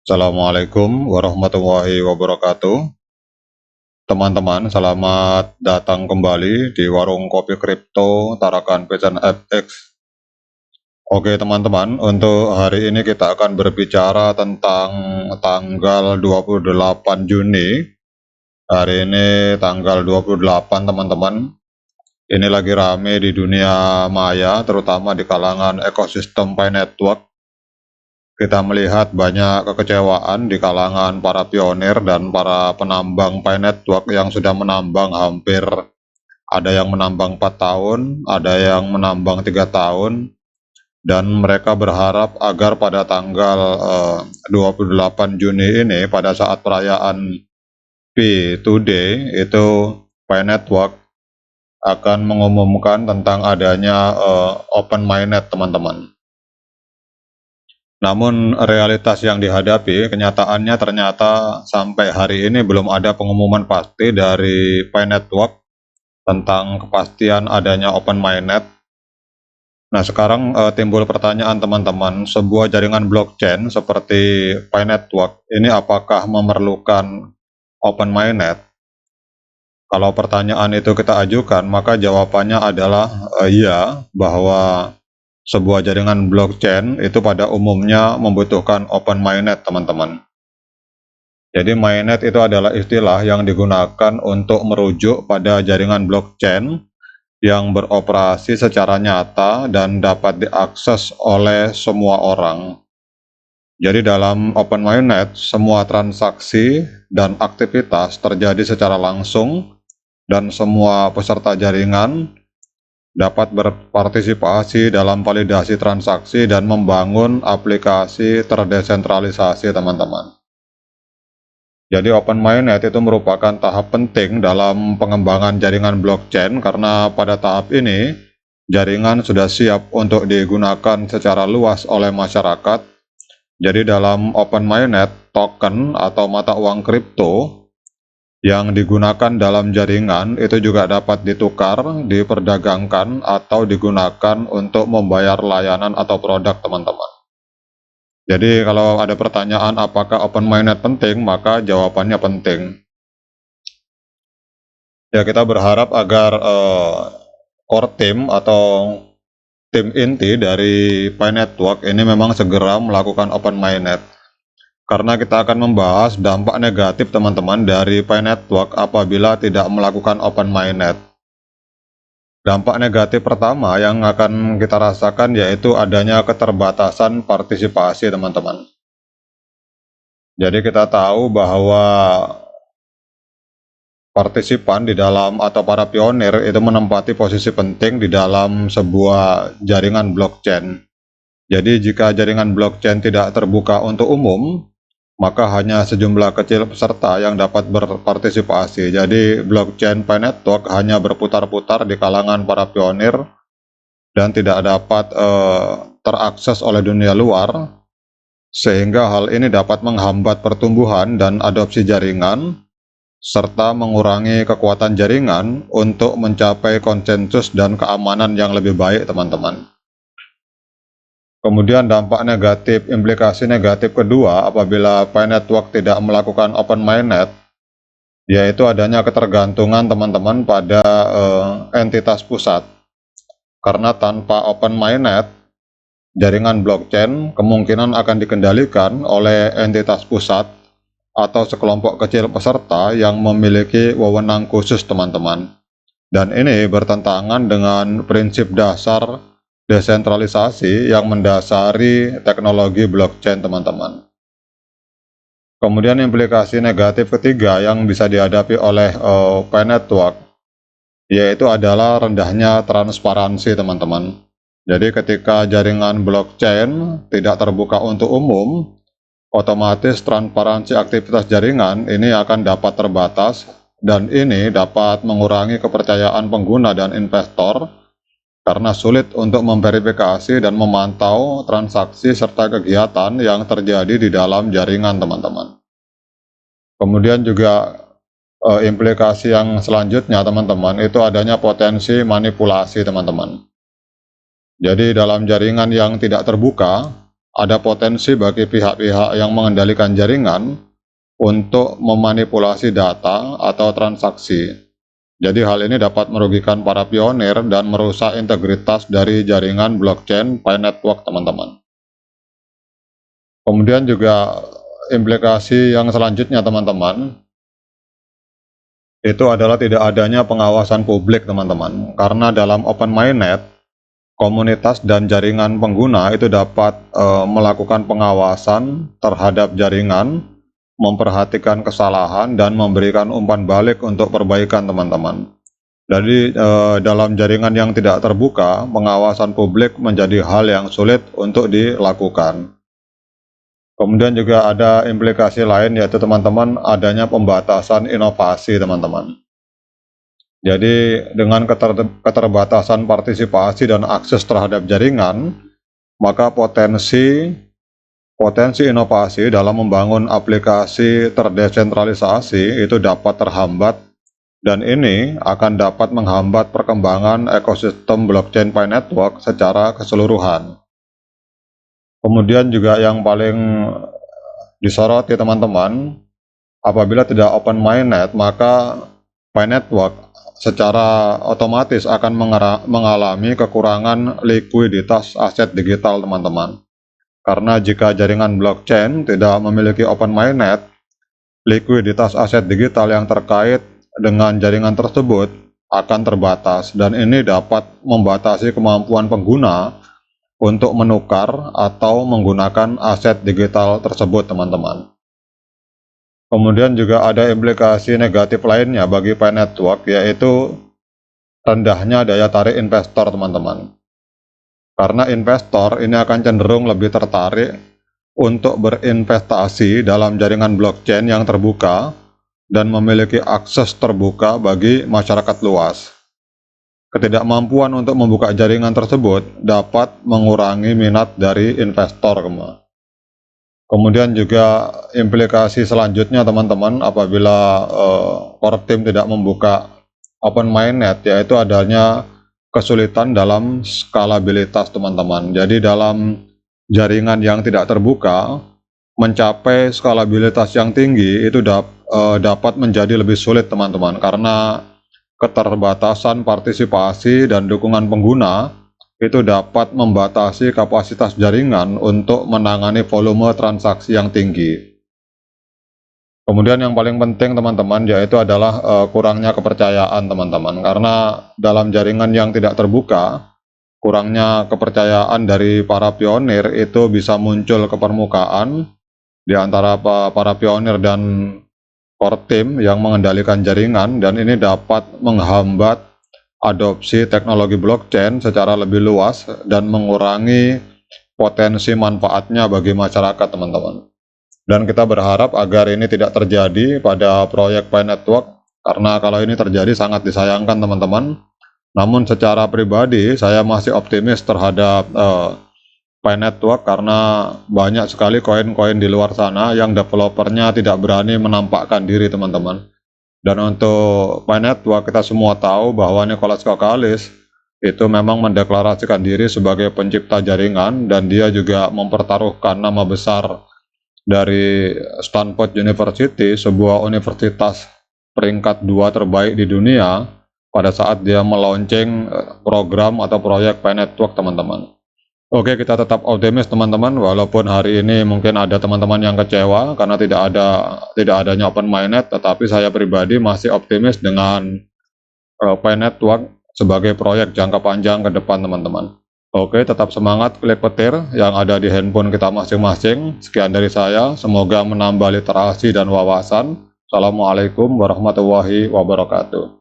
Assalamualaikum warahmatullahi wabarakatuh. Teman-teman, selamat datang kembali di Warung Kopi Kripto Tarakan Pecan FX. Oke teman-teman, untuk hari ini kita akan berbicara tentang tanggal 28 Juni. Hari ini tanggal 28 teman-teman. Ini lagi rame di dunia maya, terutama di kalangan ekosistem Pi Network. Kita melihat banyak kekecewaan di kalangan para pionir dan para penambang Pi Network yang sudah menambang hampir, ada yang menambang 4 tahun, ada yang menambang 3 tahun, dan mereka berharap agar pada tanggal 28 Juni ini, pada saat perayaan Pi Today, itu Pi Network akan mengumumkan tentang adanya open mainnet teman-teman. Namun realitas yang dihadapi, kenyataannya ternyata sampai hari ini belum ada pengumuman pasti dari Pi Network tentang kepastian adanya open mainnet. Nah sekarang timbul pertanyaan teman-teman, sebuah jaringan blockchain seperti Pi Network ini apakah memerlukan open mainnet? Kalau pertanyaan itu kita ajukan, maka jawabannya adalah iya, bahwa sebuah jaringan blockchain itu pada umumnya membutuhkan open mainnet teman-teman. Jadi mainnet itu adalah istilah yang digunakan untuk merujuk pada jaringan blockchain yang beroperasi secara nyata dan dapat diakses oleh semua orang. Jadi dalam open mainnet, semua transaksi dan aktivitas terjadi secara langsung dan semua peserta jaringan dapat berpartisipasi dalam validasi transaksi dan membangun aplikasi terdesentralisasi teman-teman. Jadi open mainnet itu merupakan tahap penting dalam pengembangan jaringan blockchain karena pada tahap ini jaringan sudah siap untuk digunakan secara luas oleh masyarakat. Jadi dalam open mainnet, token atau mata uang kripto yang digunakan dalam jaringan itu juga dapat ditukar, diperdagangkan, atau digunakan untuk membayar layanan atau produk teman-teman. Jadi kalau ada pertanyaan apakah open mainnet penting, maka jawabannya penting. Ya kita berharap agar core team atau tim inti dari Pi Network ini memang segera melakukan open mainnet. Karena kita akan membahas dampak negatif teman-teman dari Pi Network apabila tidak melakukan open mainnet. Dampak negatif pertama yang akan kita rasakan yaitu adanya keterbatasan partisipasi teman-teman. Jadi kita tahu bahwa partisipan di dalam atau para pionir itu menempati posisi penting di dalam sebuah jaringan blockchain. Jadi jika jaringan blockchain tidak terbuka untuk umum, maka hanya sejumlah kecil peserta yang dapat berpartisipasi. Jadi blockchain Pi Network hanya berputar-putar di kalangan para pionir dan tidak dapat terakses oleh dunia luar, sehingga hal ini dapat menghambat pertumbuhan dan adopsi jaringan, serta mengurangi kekuatan jaringan untuk mencapai konsensus dan keamanan yang lebih baik teman-teman. Kemudian dampak negatif, implikasi negatif kedua apabila Pi Network tidak melakukan open mainnet, yaitu adanya ketergantungan teman-teman pada entitas pusat. Karena tanpa open mainnet, jaringan blockchain kemungkinan akan dikendalikan oleh entitas pusat atau sekelompok kecil peserta yang memiliki wewenang khusus teman-teman. Dan ini bertentangan dengan prinsip dasar desentralisasi yang mendasari teknologi blockchain teman-teman. Kemudian implikasi negatif ketiga yang bisa dihadapi oleh Pi Network yaitu adalah rendahnya transparansi teman-teman. Jadi ketika jaringan blockchain tidak terbuka untuk umum, otomatis transparansi aktivitas jaringan ini akan dapat terbatas dan ini dapat mengurangi kepercayaan pengguna dan investor karena sulit untuk memverifikasi dan memantau transaksi serta kegiatan yang terjadi di dalam jaringan teman-teman. Kemudian juga implikasi yang selanjutnya teman-teman itu adanya potensi manipulasi teman-teman. Jadi dalam jaringan yang tidak terbuka, ada potensi bagi pihak-pihak yang mengendalikan jaringan untuk memanipulasi data atau transaksi. Jadi hal ini dapat merugikan para pionir dan merusak integritas dari jaringan blockchain Pi Network, teman-teman. Kemudian juga implikasi yang selanjutnya, teman-teman, itu adalah tidak adanya pengawasan publik, teman-teman. Karena dalam Open Mainnet, komunitas dan jaringan pengguna itu dapat melakukan pengawasan terhadap jaringan, memperhatikan kesalahan, dan memberikan umpan balik untuk perbaikan, teman-teman. Jadi dalam jaringan yang tidak terbuka, pengawasan publik menjadi hal yang sulit untuk dilakukan. Kemudian juga ada implikasi lain, yaitu teman-teman adanya pembatasan inovasi, teman-teman. Jadi dengan keterbatasan partisipasi dan akses terhadap jaringan, maka potensi inovasi dalam membangun aplikasi terdesentralisasi itu dapat terhambat, dan ini akan dapat menghambat perkembangan ekosistem blockchain Pi Network secara keseluruhan. Kemudian juga yang paling disoroti, teman-teman, apabila tidak Open Mainnet, maka Pi Network secara otomatis akan mengalami kekurangan likuiditas aset digital, teman-teman. Karena jika jaringan blockchain tidak memiliki Open Mainnet, likuiditas aset digital yang terkait dengan jaringan tersebut akan terbatas, dan ini dapat membatasi kemampuan pengguna untuk menukar atau menggunakan aset digital tersebut, teman-teman. Kemudian juga ada implikasi negatif lainnya bagi Pi Network, yaitu rendahnya daya tarik investor, teman-teman. Karena investor ini akan cenderung lebih tertarik untuk berinvestasi dalam jaringan blockchain yang terbuka dan memiliki akses terbuka bagi masyarakat luas. Ketidakmampuan untuk membuka jaringan tersebut dapat mengurangi minat dari investor. Kemudian juga implikasi selanjutnya, teman-teman, apabila core team tidak membuka Open Mainnet, yaitu adanya kesulitan dalam skalabilitas, teman-teman. Jadi dalam jaringan yang tidak terbuka, mencapai skalabilitas yang tinggi itu dapat menjadi lebih sulit, teman-teman, karena keterbatasan partisipasi dan dukungan pengguna itu dapat membatasi kapasitas jaringan untuk menangani volume transaksi yang tinggi. Kemudian yang paling penting, teman-teman, yaitu adalah kurangnya kepercayaan, teman-teman. Karena dalam jaringan yang tidak terbuka, kurangnya kepercayaan dari para pionir itu bisa muncul ke permukaan di antara para pionir dan core team yang mengendalikan jaringan, dan ini dapat menghambat adopsi teknologi blockchain secara lebih luas dan mengurangi potensi manfaatnya bagi masyarakat, teman-teman. Dan kita berharap agar ini tidak terjadi pada proyek Pi Network, karena kalau ini terjadi sangat disayangkan, teman-teman. Namun secara pribadi saya masih optimis terhadap Pi Network, karena banyak sekali koin-koin di luar sana yang developernya tidak berani menampakkan diri, teman-teman. Dan untuk Pi Network, kita semua tahu bahwa Nicholas Kokkalis itu memang mendeklarasikan diri sebagai pencipta jaringan, dan dia juga mempertaruhkan nama besar dari Stanford University, sebuah universitas peringkat 2 terbaik di dunia, pada saat dia meluncing program atau proyek Pi Network, teman-teman. Oke, kita tetap optimis, teman-teman, walaupun hari ini mungkin ada teman-teman yang kecewa karena tidak adanya Open Mainnet, tetapi saya pribadi masih optimis dengan Pi Network sebagai proyek jangka panjang ke depan, teman-teman. Oke, tetap semangat, klik petir yang ada di handphone kita masing-masing. Sekian dari saya, semoga menambah literasi dan wawasan. Assalamualaikum warahmatullahi wabarakatuh.